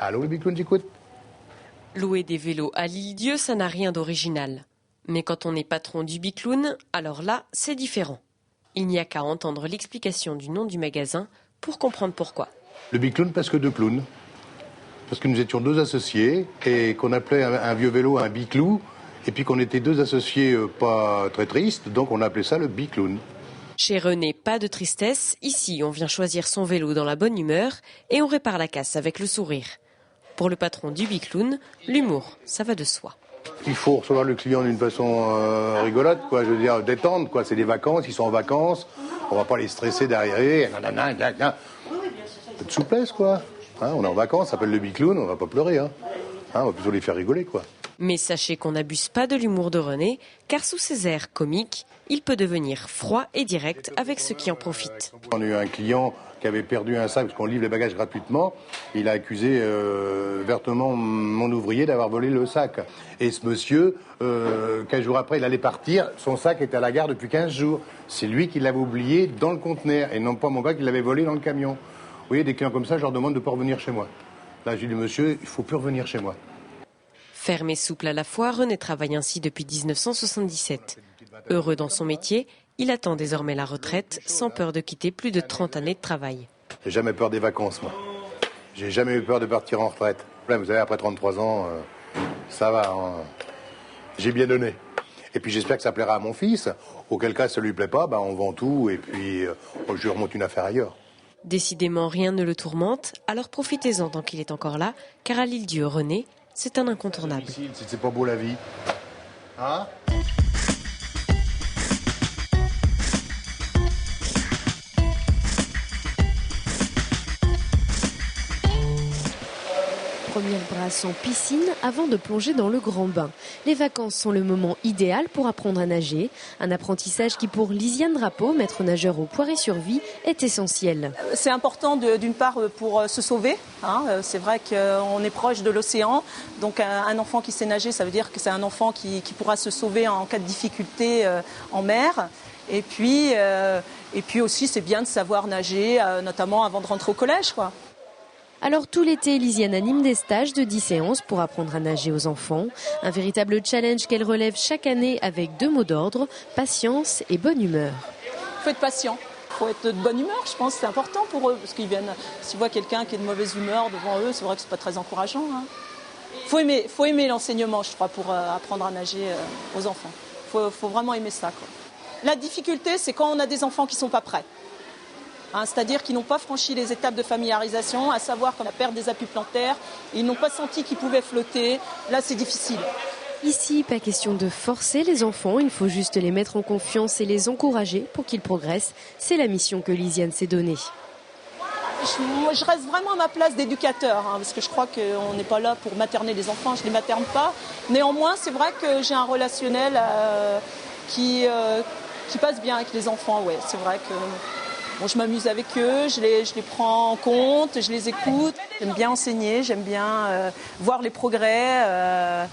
Allô, le Bicloun, j'écoute. Louer des vélos à l'Île-Dieu, ça n'a rien d'original. Mais quand on est patron du Bicloun, alors là, c'est différent. Il n'y a qu'à entendre l'explication du nom du magasin pour comprendre pourquoi. Le Bicloun parce que deux clowns. Parce que nous étions deux associés et qu'on appelait un vieux vélo un biclou. Et puis qu'on était deux associés pas très tristes, donc on appelait ça le Bicloun. Chez René, pas de tristesse. Ici, on vient choisir son vélo dans la bonne humeur et on répare la casse avec le sourire. Pour le patron du Bicloun, l'humour, ça va de soi. Il faut recevoir le client d'une façon rigolote, quoi. Je veux dire, détendre, quoi. C'est des vacances, ils sont en vacances. On va pas les stresser derrière. Un peu de souplesse, quoi. Hein, on est en vacances, ça s'appelle le Bicloun, on va pas pleurer. Hein, on va plutôt les faire rigoler, quoi. Mais sachez qu'on n'abuse pas de l'humour de René, car sous ses airs comiques, il peut devenir froid et direct avec ceux qui en profitent. On a eu un client qui avait perdu un sac parce qu'on livre les bagages gratuitement. Il a accusé vertement mon ouvrier d'avoir volé le sac. Et ce monsieur, 15 jours après, il allait partir. Son sac était à la gare depuis 15 jours. C'est lui qui l'avait oublié dans le conteneur et non pas mon gars qui l'avait volé dans le camion. Vous voyez, des clients comme ça, je leur demande de ne pas revenir chez moi. Là, j'ai dit, monsieur, il ne faut plus revenir chez moi. Ferme et souple à la fois, René travaille ainsi depuis 1977. Heureux dans son métier, il attend désormais la retraite, sans peur de quitter plus de 30 années de travail. J'ai jamais peur des vacances, moi. J'ai jamais eu peur de partir en retraite. Vous savez, après 33 ans, ça va. Hein. J'ai bien donné. Et puis j'espère que ça plaira à mon fils. Auquel cas, ça lui plaît pas, on vend tout et puis je lui remonte une affaire ailleurs. Décidément, rien ne le tourmente, alors profitez-en tant qu'il est encore là, car à l'Île-Dieu, René, c'est un incontournable. C'est pas beau la vie. Hein ? Première brasse en piscine avant de plonger dans le grand bain. Les vacances sont le moment idéal pour apprendre à nager. Un apprentissage qui pour Lisiane Drapeau, maître nageur au Poiré-sur-Vie, est essentiel. C'est important d'une part pour se sauver. C'est vrai qu'on est proche de l'océan. Donc un enfant qui sait nager, ça veut dire que c'est un enfant qui pourra se sauver en cas de difficulté en mer. Et puis aussi, c'est bien de savoir nager, notamment avant de rentrer au collège, quoi. Alors tout l'été, Lisiane anime des stages de 10 séances pour apprendre à nager aux enfants. Un véritable challenge qu'elle relève chaque année avec 2 mots d'ordre, patience et bonne humeur. Il faut être patient, il faut être de bonne humeur, je pense que c'est important pour eux. Parce qu'ils viennent, s'ils voient quelqu'un qui est de mauvaise humeur devant eux, c'est vrai que c'est pas très encourageant. Faut aimer l'enseignement, je crois, pour apprendre à nager aux enfants. Faut vraiment aimer ça, quoi. La difficulté, c'est quand on a des enfants qui sont pas prêts. C'est-à-dire qu'ils n'ont pas franchi les étapes de familiarisation, à savoir comme la perte des appuis plantaires, ils n'ont pas senti qu'ils pouvaient flotter. Là, c'est difficile. Ici, pas question de forcer les enfants, il faut juste les mettre en confiance et les encourager pour qu'ils progressent. C'est la mission que Lisiane s'est donnée. Je reste vraiment à ma place d'éducateur, parce que je crois qu'on n'est pas là pour materner les enfants, je ne les materne pas. Néanmoins, c'est vrai que j'ai un relationnel qui passe bien avec les enfants. Ouais, c'est vrai que... Bon, je m'amuse avec eux, je les prends en compte, je les écoute. J'aime bien enseigner, j'aime bien voir les progrès,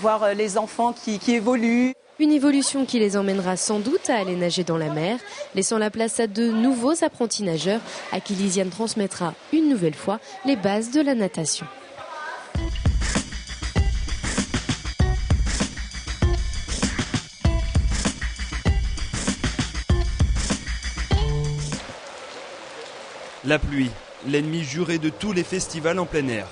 voir les enfants qui évoluent. Une évolution qui les emmènera sans doute à aller nager dans la mer, laissant la place à de nouveaux apprentis nageurs à qui Lisiane transmettra une nouvelle fois les bases de la natation. La pluie, l'ennemi juré de tous les festivals en plein air.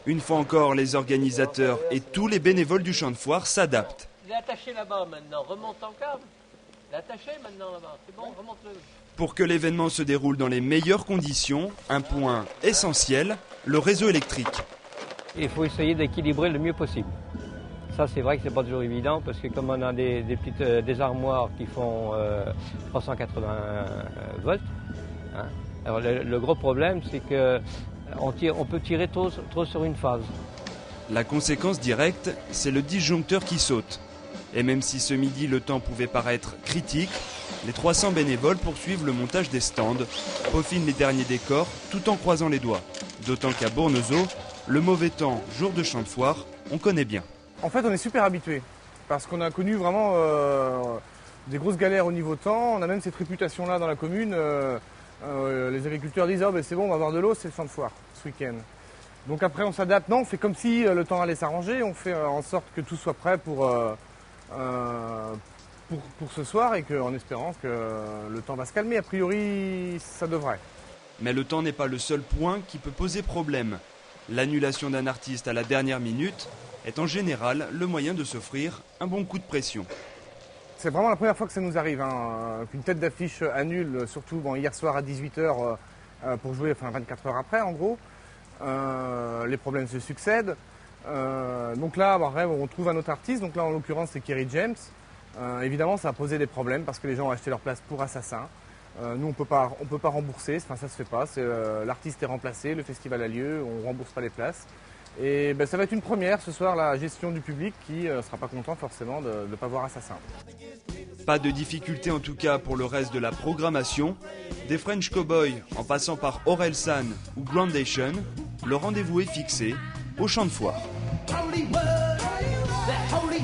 Une fois encore, les organisateurs et tous les bénévoles du champ de foire s'adaptent. Il est attaché là-bas maintenant, remonte en câble. Il est attaché maintenant là-bas, c'est bon, remonte-le. Pour que l'événement se déroule dans les meilleures conditions, un point essentiel, le réseau électrique. Il faut essayer d'équilibrer le mieux possible. Ça, c'est vrai que c'est pas toujours évident parce que comme on a des armoires qui font 380 volts, alors le gros problème, c'est qu'on peut tirer trop sur une phase. La conséquence directe, c'est le disjoncteur qui saute. Et même si ce midi le temps pouvait paraître critique, les 300 bénévoles poursuivent le montage des stands, peaufinent les derniers décors tout en croisant les doigts. D'autant qu'à Bournezeau, le mauvais temps, jour de champ de foire, on connaît bien. En fait, on est super habitués parce qu'on a connu vraiment des grosses galères au niveau temps. On a même cette réputation-là dans la commune. Les agriculteurs disent « c'est bon, on va avoir de l'eau, c'est le champ de foire ce week-end ». Donc après on s'adapte, non, on fait comme si le temps allait s'arranger, on fait en sorte que tout soit prêt pour ce soir et en espérant que le temps va se calmer. A priori, ça devrait. Mais le temps n'est pas le seul point qui peut poser problème. L'annulation d'un artiste à la dernière minute est en général le moyen de s'offrir un bon coup de pression. C'est vraiment la première fois que ça nous arrive, qu'une tête d'affiche annule, surtout hier soir à 18h pour jouer 24 heures après en gros. Les problèmes se succèdent. Donc là, on trouve un autre artiste, donc là en l'occurrence c'est Kerry James. Évidemment ça a posé des problèmes parce que les gens ont acheté leur place pour Assassin. Nous on peut pas rembourser, ça se fait pas, l'artiste est remplacé, le festival a lieu, on rembourse pas les places. Et ça va être une première ce soir, la gestion du public qui sera pas content forcément de ne pas voir Assassin. Pas de difficulté en tout cas pour le reste de la programmation. Des French Cowboys en passant par Orelsan ou Groundation, le rendez-vous est fixé au Champ de Foire. Holy word, the holy